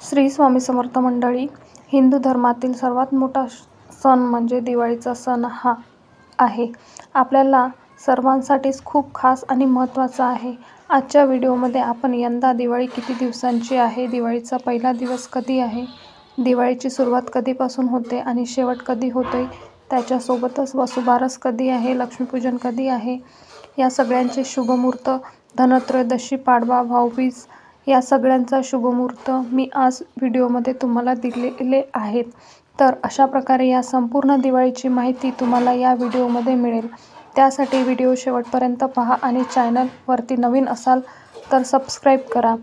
श्री स्वामी समर्थ मंडळी, हिंदू धर्मातील सर्वात मोठा सण म्हणजे दिवाळीचा सण हा आहे. आपल्याला सर्वांसाठीच खूप खास आणि महत्त्वाचा आहे. आजच्या व्हिडिओमध्ये आपण यंदा दिवाळी किती दिवसांची आहे, दिवाळीचा पहिला दिवस कधी आहे, दिवाळीची सुरुवात कधीपासून होते आणि शेवट कधी होतोय, त्याच्यासोबतच वसुबारस कधी आहे, लक्ष्मीपूजन कधी आहे, या सगळ्यांचे शुभमुहूर्त, धनत्रयोदशी, पाडवा, भाऊबीज या सगळ्यांचा शुभमुहूर्त मी आज व्हिडिओमध्ये तुम्हाला दिलेले आहेत. तर अशा प्रकारे या संपूर्ण दिवाळीची माहिती तुम्हाला या व्हिडिओमध्ये मिळेल. त्यासाठी व्हिडिओ शेवटपर्यंत पहा आणि चॅनलवरती नवीन असाल तर सबस्क्राईब करा.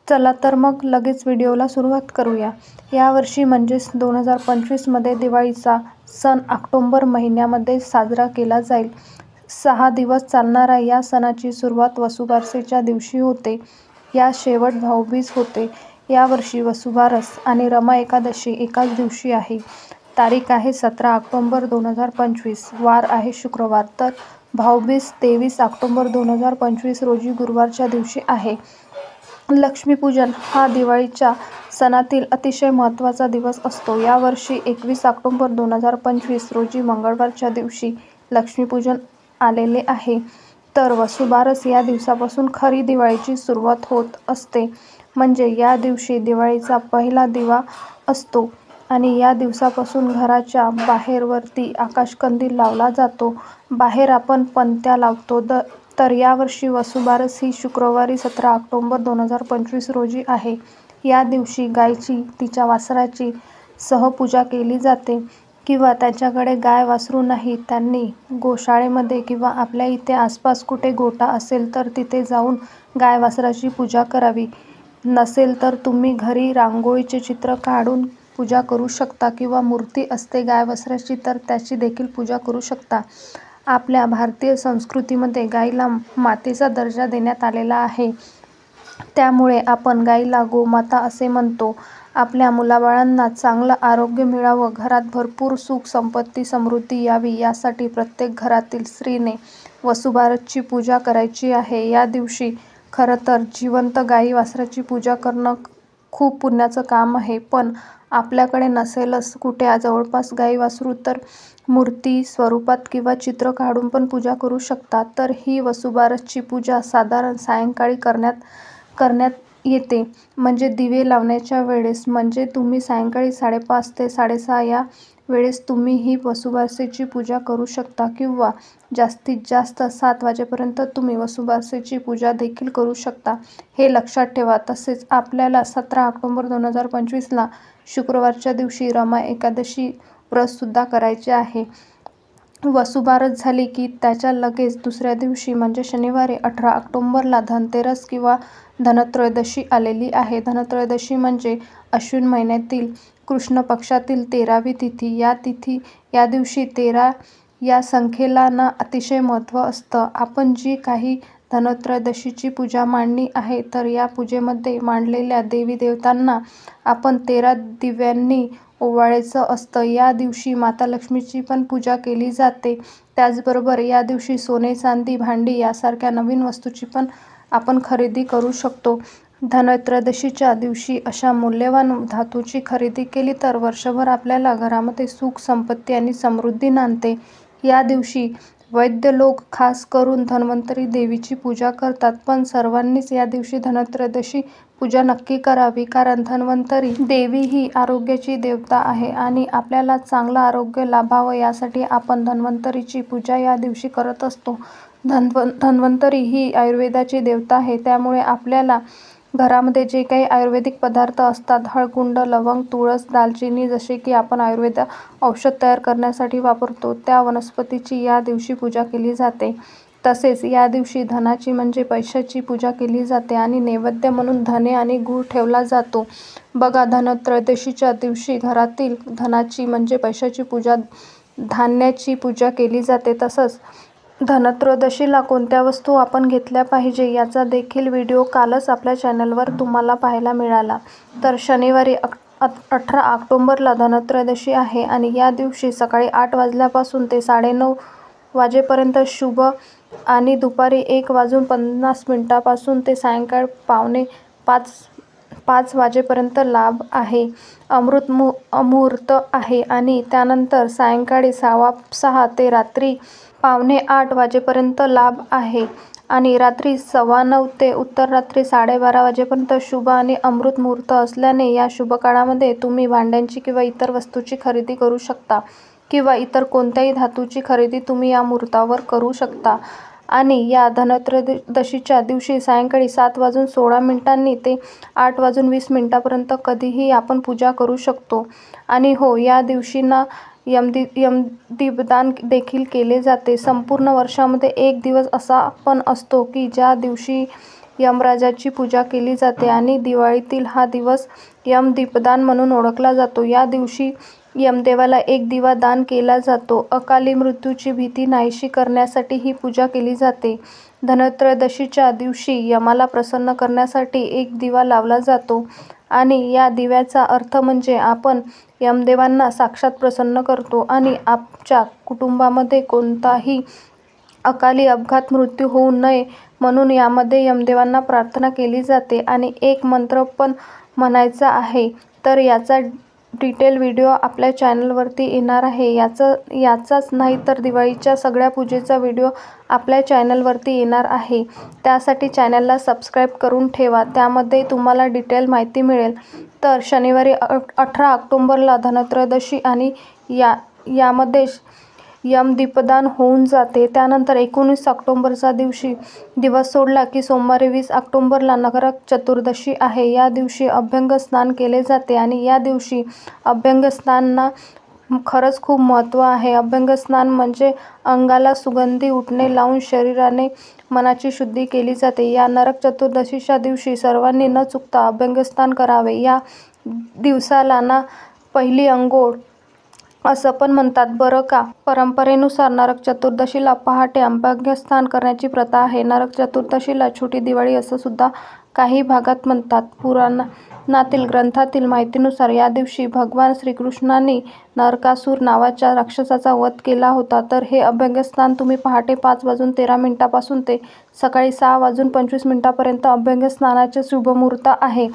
चला तर मग लगेच व्हिडिओला सुरुवात करूया. यावर्षी म्हणजेच 2025मध्ये दिवाळीचा सण ऑक्टोबर महिन्यामध्ये साजरा केला जाईल. 6 दिवस चालणाऱ्या या सणाची सुरुवात वसुबारसेच्या दिवशी होते. या शेवट भाऊबीज होते. यावर्षी वसुबारस आणि रमा एकादशी एकाच दिवशी आहे. तारीख आहे 17 ऑक्टोबर 2025. वार आहे शुक्रवार. तर भाऊबीज 23 ऑक्टोबर 2025 रोजी गुरुवारच्या दिवशी आहे. लक्ष्मीपूजन हा दिवाळीच्या सणातील अतिशय महत्त्वाचा दिवस असतो. यावर्षी 21 ऑक्टोबर 2025 रोजी मंगळवारच्या दिवशी लक्ष्मीपूजन आलेले आहे. तर वसुबारस या दिवसापासून खरी दिवाळीची सुरुवात होत असते. म्हणजे या दिवशी दिवाळीचा पहिला दिवा असतो आणि या दिवसापासून घराच्या बाहेरवरती आकाशकंदील लावला जातो. बाहेर आपण पणत्या लावतो. तर यावर्षी वसुबारस ही शुक्रवारी 17 ऑक्टोबर 2025 रोजी आहे. या दिवशी गायची, तिच्या वासराची सहपूजा केली जाते किंवा त्यांच्याकडे गाय वासरू नाही त्यांनी गोशाळेमध्ये किंवा आपल्या इथे आसपास कुठे गोठा असेल तर तिथे जाऊन गाय वासराची पूजा करावी. नसेल तर तुम्ही घरी रांगोळीचे चित्र काढून पूजा करू शकता किंवा मूर्ती असते गाय वासराची तर त्याची देखील पूजा करू शकता. आपल्या भारतीय संस्कृतीमध्ये गाईला मातेचा दर्जा देण्यात आलेला आहे. त्यामुळे आपण गाईला गोमाता असे म्हणतो. आपल्या मुलाबाळांना चांगलं आरोग्य मिळावं, घरात भरपूर सुख संपत्ती समृद्धी यावी यासाठी प्रत्येक घरातील स्त्रीने वसुबारसची पूजा करायची आहे. या दिवशी खरं तर जिवंत गाई वासराची पूजा करणं खूप पुण्याचं काम आहे. पण आपल्याकडे नसेलच कुठे जवळपास गाई वासरू तर मूर्ती स्वरूपात किंवा चित्र काढून पण पूजा करू शकता. तर ही वसुबारसची पूजा साधारण सायंकाळी करण्यात येते. म्हणजे दिवे लावण्याच्या वेळेस. म्हणजे तुम्ही सायंकाळी 5:30 ते 6:30 या वेळेस तुम्ही ही वसुबारसेची पूजा करू शकता किंवा जास्तीत जास्त 7 वाजेपर्यंत तुम्ही वसुबारसेची पूजा देखील करू शकता. हे लक्षात ठेवा. तसेच आपल्याला 17 ऑक्टोबर 2025ला शुक्रवारच्या दिवशी रमा एकादशी व्रतसुद्धा करायचे आहे. वसुबारस झाली की त्याच्या लगेच दुसऱ्या दिवशी म्हणजे शनिवारी 18 ऑक्टोबरला धनतेरस किंवा धनत्रयोदशी आलेली आहे. धनत्रयोदशी म्हणजे अश्विन महिन्यातील कृष्ण पक्षातील 13वी तिथी. या दिवशी 13 या संख्येला ना अतिशय महत्त्व असतं. आपण जी काही धनत्रयोदशीची पूजा मांडणी आहे तर या पूजेमध्ये मांडलेल्या देवी देवतांना आपण 13 दिव्यांनी ओवाळायचं असतं. या दिवशी माता लक्ष्मीची पण पूजा केली जाते. त्याचबरोबर या दिवशी सोने, चांदी, भांडी यासारख्या नवीन वस्तूची पण आपण खरेदी करू शकतो. धनत्रयोदशीच्या दिवशी अशा मौल्यवान धातूची खरेदी केली तर वर्षभर आपल्याला घरामध्ये सुख संपत्ती आणि समृद्धी नांदते. या दिवशी वैद्य लोक खास करून धन्वंतरी देवीची पूजा करतात. पण सर्वांनीच या दिवशी धनत्रयोदशी पूजा नक्की करावी. कारण धन्वंतरी देवी ही आरोग्याची देवता आहे आणि आपल्याला चांगलं आरोग्य लाभावं यासाठी आपण धन्वंतरीची पूजा या दिवशी करत असतो. धन्वंतरी ही आयुर्वेदाची देवता आहे. त्यामुळे आपल्याला घरामध्ये जे काही आयुर्वेदिक पदार्थ असतात, हळकुंड, लवंग, तुळस, दालचिनी जसे की आपण आयुर्वेद औषध तयार करण्यासाठी वापरतो त्या वनस्पतीची या दिवशी पूजा केली जाते. तसेच या दिवशी धनाची म्हणजे पैशाची पूजा केली जाते आणि नैवेद्य म्हणून धने आणि गूळ ठेवला जातो. बघा, धनत्रयोदशीच्या दिवशी घरातील धनाची म्हणजे पैशाची पूजा, धान्याची पूजा केली जाते. तसंच धनत्रयोदशीला कोणत्या वस्तू आपण घेतल्या पाहिजे याचा देखील व्हिडिओ कालच आपल्या चॅनलवर तुम्हाला पाहायला मिळाला. तर शनिवारी 18 ऑक्टोबरला धनत्रयोदशी आहे आणि या दिवशी सकाळी 8 वाजल्यापासून ते 9:30 वाजेपर्यंत शुभ आणि दुपारी 1 वाजून 50 मिनिटांपासून ते सायंकाळी 4:45 5 वाजेपर्यंत लाभ आहे. मुहूर्त आहे आणि त्यानंतर सायंकाळी 6:15 ते रात्री 7:45 वाजेपर्यंत लाभ आहे आणि रात्री 9:15 ते उत्तर रात्री 12:30 वाजेपर्यंत शुभ आणि अमृत मुहूर्त असल्याने या शुभ काळामध्ये तुम्ही भांड्यांची किंवा इतर वस्तूची खरेदी करू शकता किंवा इतर कोणत्याही धातूची खरेदी तुम्ही या मुहूर्तावर करू शकता. आणि या धनत्रयोदशीच्या दिवशी सायंकाळी 7:16 ते 8:20 कधीही आपण पूजा करू शकतो. आणि हो, या दिवशी ना यमदीपदान देखील केले जाते. संपूर्ण वर्षामध्ये एक दिवस असा पण असतो की ज्या दिवशी यमराजाची पूजा केली जाते आणि दिवाळीतील हा दिवस यमदीपदान म्हणून ओळखला जातो. या दिवशी यमदेवाला एक दिवा दान केला जातो. अकाली मृत्यूची भीती नाहीशी करण्यासाठी ही पूजा केली जाते. धनत्रयोदशीच्या दिवशी यमाला प्रसन्न करण्यासाठी एक दिवा लावला जातो आणि या दिव्याचा अर्थ म्हणजे आपण यमदेवांना साक्षात प्रसन्न करतो आणि आमच्या कुटुंबामध्ये कोणताही अकाली अपघात मृत्यू होऊ नये म्हणून यामध्ये यमदेवांना प्रार्थना केली जाते आणि एक मंत्र पण म्हणायचा आहे. तर याचा डिटेल व्हिडिओ आपल्या चॅनलवरती येणार आहे. याचाच नाही तर दिवाळीच्या सगळ्या पूजेचा व्हिडिओ आपल्या चॅनलवरती येणार आहे. त्यासाठी चॅनलला सबस्क्राईब करून ठेवा. त्यामध्ये तुम्हाला डिटेल माहिती मिळेल. तर शनिवारी 18 ऑक्टोबरला धनत्रयोदशी आणि यामध्ये यमदीपदान होऊन जाते. त्यानंतर 19 ऑक्टोबरचा दिवशी दिवस सोडला की सोमवारी 20 ऑक्टोबरला नरक चतुर्दशी आहे. या दिवशी अभ्यंग स्नान केले जाते आणि या दिवशी अभ्यंग स्नानना खरंच खूप महत्त्व आहे. अभ्यंग स्नान म्हणजे अंगाला सुगंधी उटणे लावून शरीराने मनाची शुद्धी केली जाते. या नरक चतुर्दशीच्या दिवशी सर्वांनी न चुकता अभ्यंग स्नान करावे. या दिवसाला ना पहिली अंघोळ असं पण म्हणतात बरं का. परंपरेनुसार नरक चतुर्दशीला पहाटे अभ्यंग स्नान करण्याची प्रथा आहे. नरक चतुर्दशीला छोटी दिवाळी असं सुद्धा काही भागात म्हणतात. पुराणातील ग्रंथातील माहितीनुसार या दिवशी भगवान श्रीकृष्णांनी नरकासूर नावाच्या राक्षसाचा वध केला होता. तर हे अभ्यंग स्नान तुम्ही पहाटे 5:13 पासून ते सकाळी 6:25 पर्यंत अभ्यंग स्नानाचे शुभमुहूर्त आहे.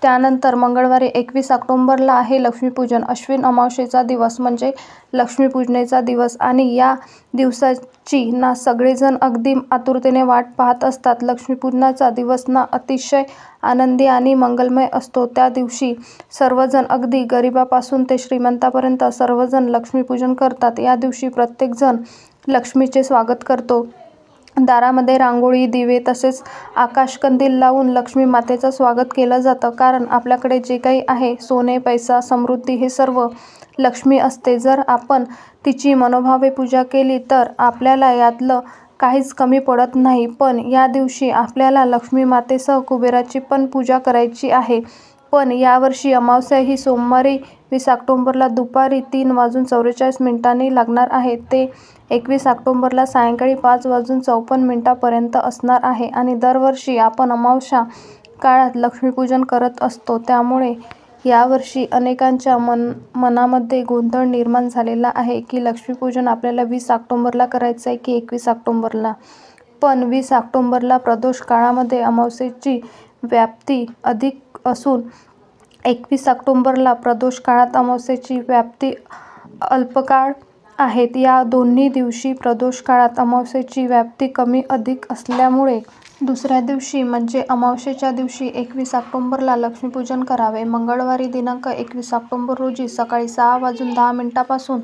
त्यानंतर मंगळवारी 21 ऑक्टोबरला आहे लक्ष्मीपूजन. अश्विन अमावास्येचा दिवस म्हणजे लक्ष्मीपूजनेचा दिवस आणि या दिवसाची ना सगळेजण अगदी आतुरतेने वाट पाहत असतात. लक्ष्मीपूजनाचा दिवस ना अतिशय आनंदी आणि मंगलमय असतो. त्या दिवशी सर्वजण अगदी गरिबापासून ते श्रीमंतापर्यंत सर्वजण लक्ष्मीपूजन करतात. या दिवशी प्रत्येकजण लक्ष्मीचे स्वागत करतो. दारामध्ये रांगोळी, दिवे तसेच आकाशकंदील लावून लक्ष्मी मातेचं स्वागत केलं जातं. कारण आपल्याकडे जे काही आहे सोने, पैसा, समृद्धी हे सर्व लक्ष्मी असते. जर आपण तिची मनोभावे पूजा केली तर आपल्याला यातलं काहीच कमी पडत नाही. पण या दिवशी आपल्याला लक्ष्मी मातेसह कुबेराची पण पूजा करायची आहे. पण यावर्षी अमावस्या ही सोमवारी 20 ऑक्टोबरला दुपारी 3:44 लागणार आहे. ते 21 ऑक्टोबरला सायंकाळी 5:54 पर्यंत असणार आहे आणि दरवर्षी आपण अमावस्या काळात लक्ष्मीपूजन करत असतो. त्यामुळे यावर्षी अनेकांच्या मनामध्ये गोंधळ निर्माण झालेला आहे की लक्ष्मीपूजन आपल्याला 20 ऑक्टोबरला करायचं आहे की 21 ऑक्टोबरला. पण 20 ऑक्टोबरला प्रदोष काळामध्ये अमावस्येची व्याप्ती अधिक असून 21 ऑक्टोबरला प्रदोष काळात अमावस्येची व्याप्ती अल्पकाळ आहेत. या दोन्ही दिवशी प्रदोष काळात अमावस्येची व्याप्ती कमी अधिक असल्यामुळे दुसऱ्या दिवशी म्हणजे अमावस्येच्या दिवशी 21 ऑक्टोबरला लक्ष्मीपूजन करावे. मंगळवारी दिनांक 21 ऑक्टोबर रोजी सकाळी 6:10 पासून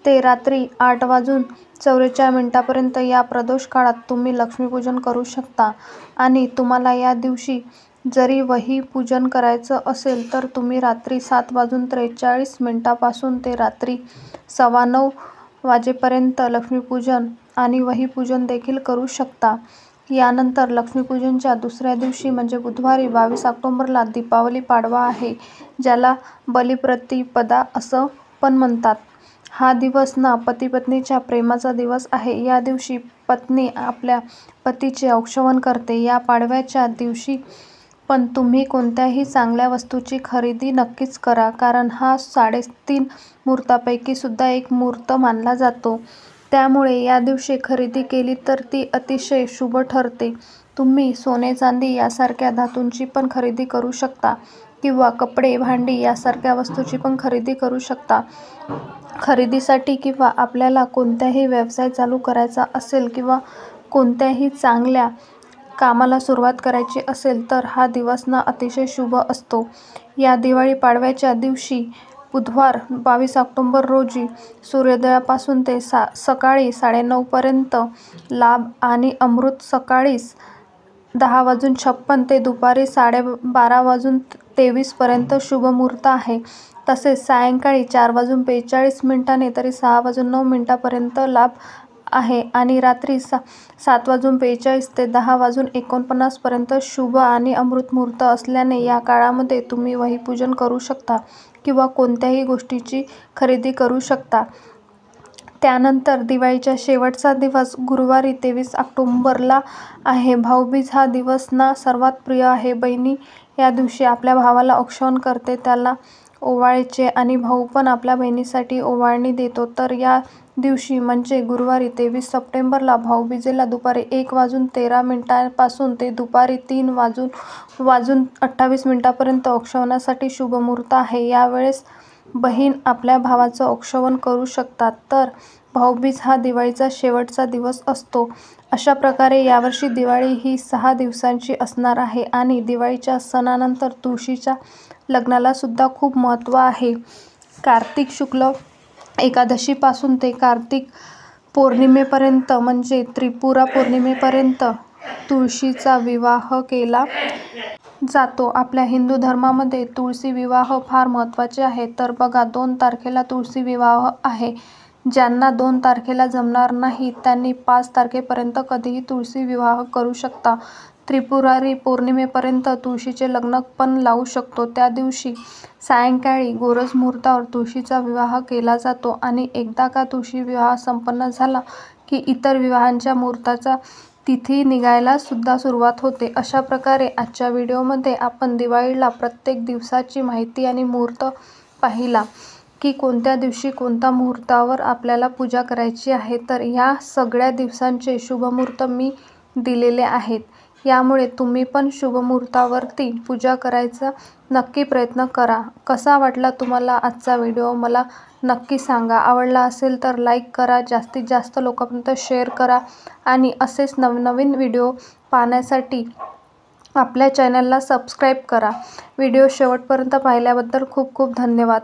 ते रात्री 8:44 पर्यंत या प्रदोष काळात तुम्ही लक्ष्मीपूजन करू शकता. आणि तुम्हाला या दिवशी जरी वही पूजन करायचं असेल तर तुम्ही रात्री 7:43 पासून ते रात्री 9:15 वाजेपर्यंत लक्ष्मीपूजन आणि वहीपूजन देखील करू शकता. यानंतर लक्ष्मीपूजनच्या दुसऱ्या दिवशी म्हणजे बुधवारी 22 ऑक्टोबरला दीपावली पाडवा आहे, ज्याला बलिप्रतिपदा असं पण म्हणतात. हा दिवस ना पती-पत्नीच्या प्रेमाचा दिवस आहे. या दिवशी पत्नी आपल्या पतीचे औक्षण करते. या पाडव्याच्या दिवशी पण तुम्ही कोणत्याही चांगल्या वस्तूची खरेदी नक्कीच करा, कारण हा 3.5 मुहूर्तापैकी सुद्धा एक मुहूर्त मानला जातो. त्यामुळे या दिवशी खरेदी केली तर ती अतिशय शुभ ठरते. तुम्ही सोने चांदी यासारख्या धातूंची पण खरेदी करू शकता किंवा कपडे भांडी यासारख्या वस्तूची पण खरेदी करू शकता. खरेदीसाठी किंवा आपल्याला कोणताही व्यवसाय चालू करायचा असेल किंवा कोणत्याही चांगल्या कामाला सुरुवात करायची असेल तर हा दिवस अतिशय शुभ असतो. या दिवाळी पाडव्याच्या दिवशी बुधवार 22 ऑक्टोबर रोजी सूर्योदयापासून ते सकाळी 9:30 पर्यंत लाभ आणि अमृत सकाळी 10:56 ते दुपारी 12:23 पर्यंत शुभ मुहूर्त आहे. तसेच सायंकाळी 4:42 तरी 6:09 पर्यंत लाभ आहे आणि रात्री 7:45 ते 10:49 पर्यंत शुभ आणि अमृत मुहूर्त असल्याने या काळामध्ये तुम्ही वहीपूजन करू शकता किंवा कोणत्याही गोष्टीची खरेदी करू शकता. त्यानंतर दिवाळीचा शेवटचा दिवस गुरुवारी 23 ऑक्टोबरला आहे. भाऊबीज हा दिवस सर्वात प्रिय आहे. बहिणी या दिवशी आपल्या भावाला औक्षण करते, त्याला ओवाळायचे आणि भाऊ पण आपल्या बहिणीसाठी ओवाळणी देतो. तर या दिवशी म्हणजे गुरुवारी 23 सप्टेंबरला भाऊबीजेला दुपारी 1:13 पासून ते दुपारी 3:28 पर्यंत औक्षणासाठी शुभ मुहूर्त आहे. यावेळेस बहीण आपल्या भावाचं औक्षण करू शकतात. तर भाऊबीज हा दिवाळीचा शेवटचा दिवस असतो. अशा प्रकारे यावर्षी दिवाळी ही 6 दिवसांची असणार आहे आणि दिवाळीच्या सणानंतर तुळशीच्या लग्नाला सुद्धा खूप महत्त्व आहे. कार्तिक शुक्ल एकादशीपासून ते कार्तिक पौर्णिमेपर्यंत म्हणजे त्रिपुरा पौर्णिमेपर्यंत तुळशीचा विवाह केला जातो. आपल्या हिंदू धर्मामध्ये तुळशी विवाह फार महत्त्वाचे आहे. तर बघा 2 तारखेला तुळशी विवाह आहे. ज्यांना 2 तारखेला जमणार नाही त्यांनी 5 तारखेपर्यंत कधीही तुळशी विवाह करू शकता. त्रिपुरारी पौर्णिमेपर्यंत तुळशीचे लग्न पण लावू शकतो. त्या दिवशी सायंकाळी गोरज मुहूर्तावर तुळशीचा विवाह केला जातो आणि एकदा का तुळशी विवाह संपन्न झाला की इतर विवाहांच्या मुहूर्ताचा तिथी निघायला सुद्धा सुरुवात होते. अशा प्रकारे आजच्या व्हिडिओमध्ये आपण दिवाळीला प्रत्येक दिवसाची माहिती आणि मुहूर्त पाहिला की कोणत्या दिवशी कोणत्या मुहूर्तावर आपल्याला पूजा करायची आहे. तर या सगळ्या दिवसांचे शुभमुहूर्त मी दिलेले आहेत. यामुळे तुम्ही पण शुभमुहूर्तावरती पूजा करायचा नक्की प्रयत्न करा. कसा वाटला तुम्हाला आजचा व्हिडिओ मला नक्की सांगा. आवडला असेल तर लाईक करा, जास्तीत जास्त लोकांपर्यंत शेअर करा आणि असेच नवनवीन व्हिडिओ पाहण्यासाठी आपल्या चॅनलला सबस्क्राईब करा. व्हिडिओ शेवटपर्यंत पाहिल्याबद्दल खूप खूप धन्यवाद.